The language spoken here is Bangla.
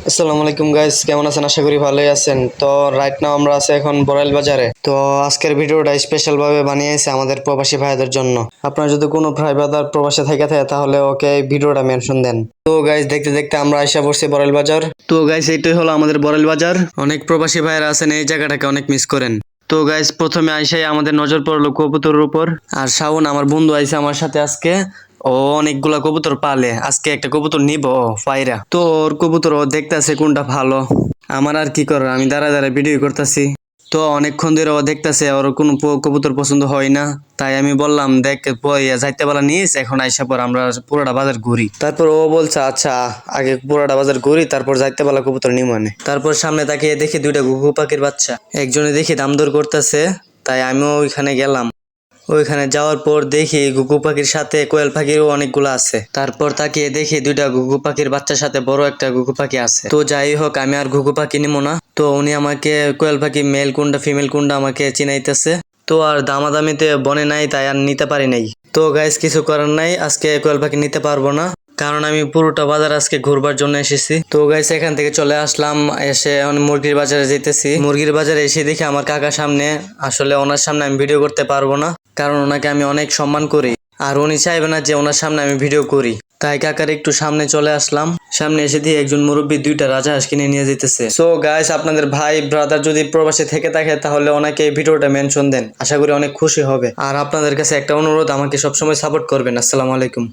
আসসালামু আলাইকুম গাইস, কেমন আছেন? আশা করি ভালোই আছেন। তো রাইট নাও আমরা আছি এখন বড়াইল বাজারে। তো আজকের ভিডিওটা স্পেশাল ভাবে বানিয়েছে আমাদের প্রবাসী ভাইদের জন্য। আপনার যদি কোনো ভাই ব্রাদার প্রবাসে থেকে থাকে তাহলে ওকে এই ভিডিওটা মেনশন দেন। তো গাইস, দেখতে দেখতে আমরা আইসা পড়ছি বড়াইল বাজার। তো গাইস, এইটাই হলো আমাদের বড়াইল বাজার। অনেক প্রবাসী ভাইরা আছেন এই জায়গাটাকে অনেক মিস করেন। তো গাইস, প্রথমে আইসাই আমাদের নজর পড়লো কবুতরের উপর। আর শাওন আমার বন্ধু আইসা আমার সাথে আজকে। ও অনেকগুলা কবুতর পালে, আজকে একটা কবুতর নিব পায়রা। তো ওর কবুতর ও দেখতাছে কোনটা ভালো। আমার আর কি করার, আমি দাঁড়ায় দাঁড়ায় ভিডিও করতেছি। তো অনেকক্ষণ ধরে ও দেখতাছে ওর কোনো কবুতর পছন্দ হয় না। তাই আমি বললাম, দেখ যাইতে বেলা নিস, এখন আইসা পর আমরা পুরোটা বাজার ঘুরি। তারপর ও বলছে আচ্ছা, আগে পুরোটা বাজার ঘুরি, তারপর যাইতে বেলা কবুতর নিব মানে। তারপর সামনে তাকিয়ে দেখি দুইটা ঘুঘু পাখির বাচ্চা। একজনে দেখি দাম দর করতেছে, তাই আমিও ওইখানে গেলাম। ওইখানে যাওয়ার পর দেখি ঘুঘু পাখির সাথে কোয়েল পাখিরও অনেকগুলো আছে। তারপর তাকিয়ে দেখি দুইটা ঘুঘু পাখির বাচ্চার সাথে বড় একটা ঘুঘু পাখি আছে। তো যাই হোক, আমি আর ঘুঘু পাখি নিবো না। তো উনি আমাকে কোয়েল পাখি মেল কোনটা ফিমেল কোনটা আমাকে চিনাইতেছে। তো আর দামাদামিতে বনে নাই, তাই আর নিতে পারি নাই। তো গাইস, কিছু করার নাই, আজকে কোয়েল পাখি নিতে পারবো না, কারণ আমি পুরোটা বাজার আজকে ঘুরবার জন্য এসেছি। তো গাইস, এখান থেকে চলে আসলাম, এসে মুরগির বাজারে যেতেছি। মুরগির বাজারে এসে দেখি আমার কাকার সামনে, আসলে ওনার সামনে আমি ভিডিও করতে পারবো না, কারণ ওনাকে আমি অনেক সম্মান করি। আর উনি চাইবে না যে ওনার সামনে আমি ভিডিও করি। তাই কাকার একটু সামনে চলে আসলাম। সামনে এসে দিয়ে একজন মুরব্বী দুইটা রাজহাঁস কিনে নিয়ে যেতেছে। সো গাইস, আপনাদের ভাই ব্রাদার যদি প্রবাসী থেকে থাকে তাহলে ওনাকে এই ভিডিওটা মেনশন দেন, আশা করি অনেক খুশি হবে। আর আপনাদের কাছে একটা অনুরোধ, আমাকে সবসময় সাপোর্ট করবেন। আসসালামু আলাইকুম।